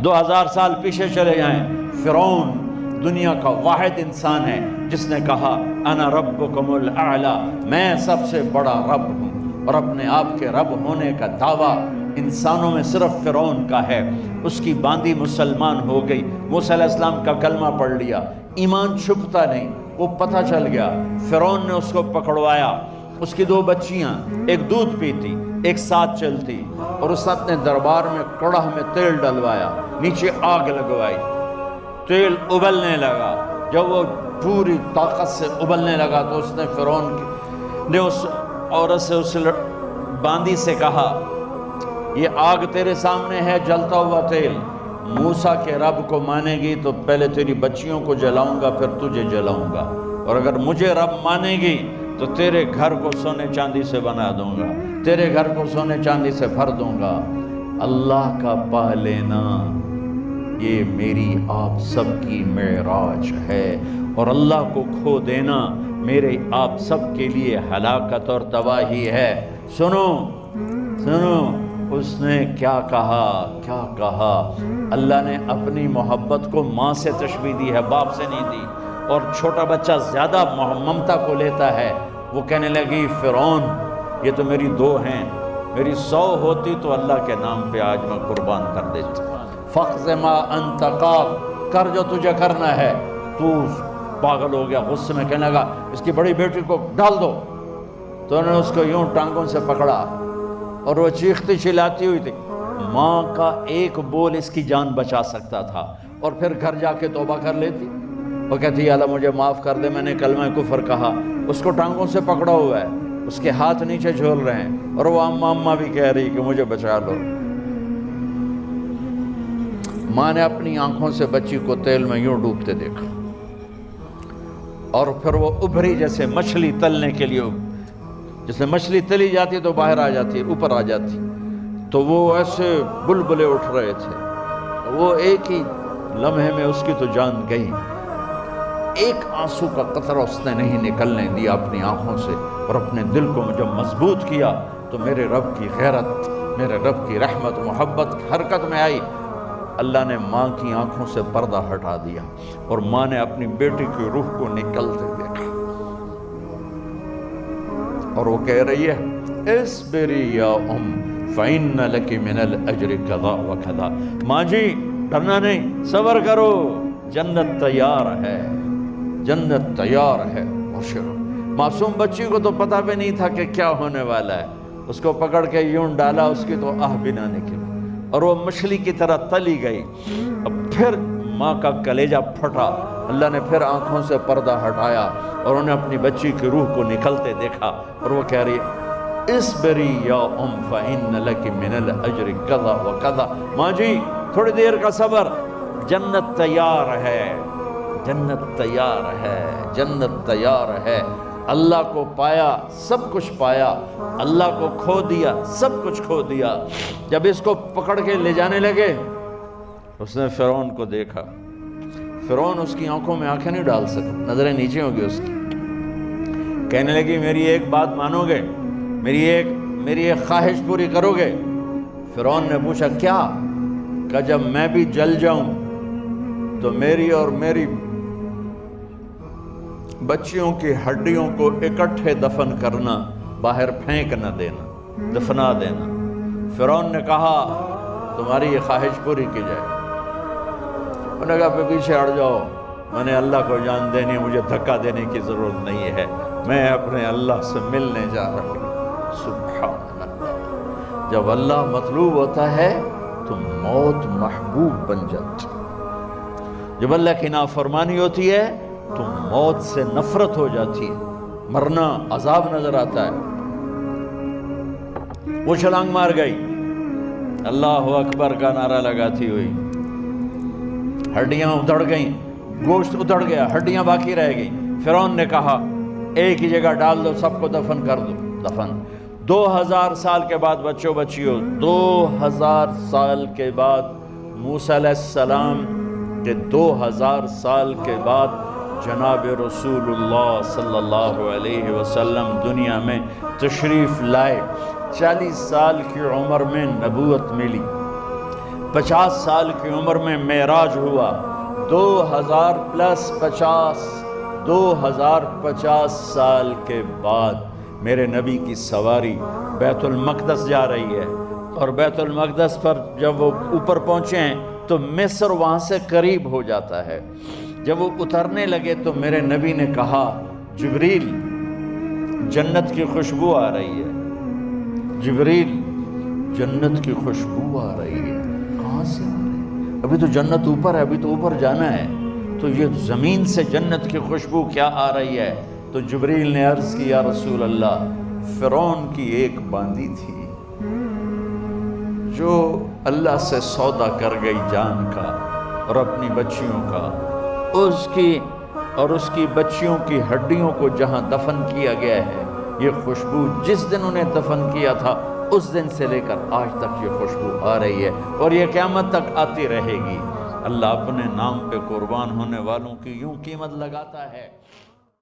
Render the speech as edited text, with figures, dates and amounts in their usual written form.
2000 سال پیچھے چلے جائیں، فرعون دنیا کا واحد انسان ہے جس نے کہا انا ربکم الاعلی، میں سب سے بڑا رب ہوں، اور اپنے آپ کے رب ہونے کا دعویٰ انسانوں میں صرف فرعون کا ہے۔ اس کی باندی مسلمان ہو گئی، موسیٰ علیہ السلام کا کلمہ پڑھ لیا، ایمان چھپتا نہیں، وہ پتہ چل گیا، فرعون نے اس کو پکڑوایا۔ اس کی 2 بچیاں، ایک دودھ پیتی ایک ساتھ چلتی، اور اس نے اپنے دربار میں کڑاہ میں تیل ڈلوایا، نیچے آگ لگوائی، تیل ابلنے لگا۔ جب وہ پوری طاقت سے ابلنے لگا تو اس نے فرعون نے اس عورت سے، اس باندی سے کہا یہ آگ تیرے سامنے ہے، جلتا ہوا تیل، موسیٰ کے رب کو مانے گی تو پہلے تیری بچیوں کو جلاؤں گا پھر تجھے جلاؤں گا، اور اگر مجھے رب مانے گی تو تیرے گھر کو سونے چاندی سے بنا دوں گا، تیرے گھر کو سونے چاندی سے بھر دوں گا۔ اللہ کا پا لینا یہ میری آپ سب کی معراج ہے، اور اللہ کو کھو دینا میرے آپ سب کے لیے ہلاکت اور تباہی ہے۔ سنو سنو، اس نے کیا کہا؟ اللہ نے اپنی محبت کو ماں سے تشبیہ دی ہے، باپ سے نہیں دی، اور چھوٹا بچہ زیادہ ممتا کو لیتا ہے۔ وہ کہنے لگی فرعون یہ تو میری 2 ہیں، میری 100 ہوتی تو اللہ کے نام پہ آج میں قربان کر دیتی۔ فَقْضِ مَا أَنْتَ قَاضٍ، کر جو تجھے کرنا ہے۔ تو پاگل ہو گیا، غصے میں کہنے لگا اس کی بڑی بیٹی کو ڈال دو۔ تو انہوں نے اس کو یوں ٹانگوں سے پکڑا، اور وہ چیختی چلاتی ہوئی تھی۔ ماں کا ایک بول اس کی جان بچا سکتا تھا، اور پھر گھر جا کے توبہ کر لیتی۔ وہ کہتی اللہ مجھے معاف کر دے، میں نے کلمہ کفر کہا۔ اس کو ٹانگوں سے پکڑا ہوا ہے، اس کے ہاتھ نیچے جھول رہے ہیں، اور وہ اماں بھی کہہ رہی کہ مجھے بچا لو۔ ماں نے اپنی آنکھوں سے بچی کو تیل میں یوں ڈوبتے دیکھا، اور پھر وہ ابھری جیسے مچھلی تلنے کے لیے، جیسے مچھلی تلی جاتی تو باہر آ جاتی، اوپر آ جاتی، تو وہ ایسے بلبلے اٹھ رہے تھے۔ وہ ایک ہی لمحے میں اس کی تو جان گئی، ایک آنسو کا قطرہ اس نے نہیں نکلنے دیا اپنی آنکھوں سے، اور اپنے دل کو جب مضبوط کیا تو میرے رب کی غیرت، میرے رب کی رحمت محبت حرکت میں آئی۔ اللہ نے ماں کی آنکھوں سے پردہ ہٹا دیا، اور ماں نے اپنی بیٹی کی روح کو نکلتے دیکھا، اور وہ کہہ رہی ہے اصبری یا فإن لک من الأجر کذا وکذا۔ ماں جی ڈرنا نہیں، صبر کرو، جنت تیار ہے، جنت تیار ہے۔ معصوم بچی کو تو پتہ بھی نہیں تھا کہ کیا ہونے والا ہے، اس کو پکڑ کے یوں ڈالا، اس کی تو آہ بھی نہ نکلی، اور وہ مچھلی کی طرح تلی گئی۔ اب پھر ماں کا کلیجہ پھٹا، اللہ نے پھر آنکھوں سے پردہ ہٹایا، اور انہیں اپنی بچی کی روح کو نکلتے دیکھا، اور وہ کہہ رہی ہے اصبری یا فإن لک من الأجر کذا وکذا۔ ماں جی تھوڑی دیر کا صبر، جنت تیار ہے، جنت تیار ہے، جنت تیار ہے۔ اللہ کو پایا سب کچھ پایا، اللہ کو کھو دیا سب کچھ کھو دیا۔ جب اس کو پکڑ کے لے جانے لگے، اس نے فرعون کو دیکھا، فرعون اس کی آنکھوں میں آنکھیں نہیں ڈال سکا، نظریں نیچے ہوں گی اس کی۔ کہنے لگی میری ایک بات مانو گے، میری ایک خواہش پوری کرو گے؟ فرعون نے پوچھا کیا؟ کہ جب میں بھی جل جاؤں تو میری اور میری بچیوں کی ہڈیوں کو اکٹھے دفن کرنا، باہر پھینک نہ دینا، دفنا دینا۔ فرعون نے کہا تمہاری یہ خواہش پوری کی جائے۔ انہوں نے کہا پہ پیچھے ہٹ جاؤ، میں نے اللہ کو جان دینی، مجھے دھکا دینے کی ضرورت نہیں ہے، میں اپنے اللہ سے ملنے جا رہا ہوں۔ سبحان اللہ، جب اللہ مطلوب ہوتا ہے تو موت محبوب بن جاتی، جب اللہ کی نافرمانی ہوتی ہے تو موت سے نفرت ہو جاتی ہے، مرنا عذاب نظر آتا ہے۔ وہ چھلانگ مار گئی، اللہ اکبر کا نعرہ لگاتی ہوئی، ہڈیاں ادھڑ گئیں، گوشت ادھڑ گیا، ہڈیاں باقی رہ گئیں۔ فرعون نے کہا ایک ہی جگہ ڈال دو، سب کو دفن کر دو۔ دفن 2000 سال کے بعد بچوں بچیوں، 2000 سال کے بعد موسیٰ علیہ السلام کے 2000 سال کے بعد جناب رسول اللہ صلی اللہ علیہ وسلم دنیا میں تشریف لائے۔ 40 سال کی عمر میں نبوت ملی، 50 سال کی عمر میں معراج ہوا، 2050 سال کے بعد میرے نبی کی سواری بیت المقدس جا رہی ہے، اور بیت المقدس پر جب وہ اوپر پہنچے ہیں تو مصر وہاں سے قریب ہو جاتا ہے۔ جب وہ اترنے لگے تو میرے نبی نے کہا جبریل جنت کی خوشبو آ رہی ہے، جبریل جنت کی خوشبو آ رہی ہے۔ کہاں سے آ رہی ہے؟ ابھی تو جنت اوپر ہے، ابھی تو اوپر جانا ہے، تو یہ زمین سے جنت کی خوشبو کیا آ رہی ہے؟ تو جبریل نے عرض کی یا رسول اللہ، فرعون کی ایک باندی تھی جو اللہ سے سودا کر گئی جان کا اور اپنی بچیوں کا، اس کی بچیوں کی ہڈیوں کو جہاں دفن کیا گیا ہے، یہ خوشبو جس دن انہیں دفن کیا تھا اس دن سے لے کر آج تک یہ خوشبو آ رہی ہے، اور یہ قیامت تک آتی رہے گی۔ اللہ اپنے نام پہ قربان ہونے والوں کی یوں قیمت لگاتا ہے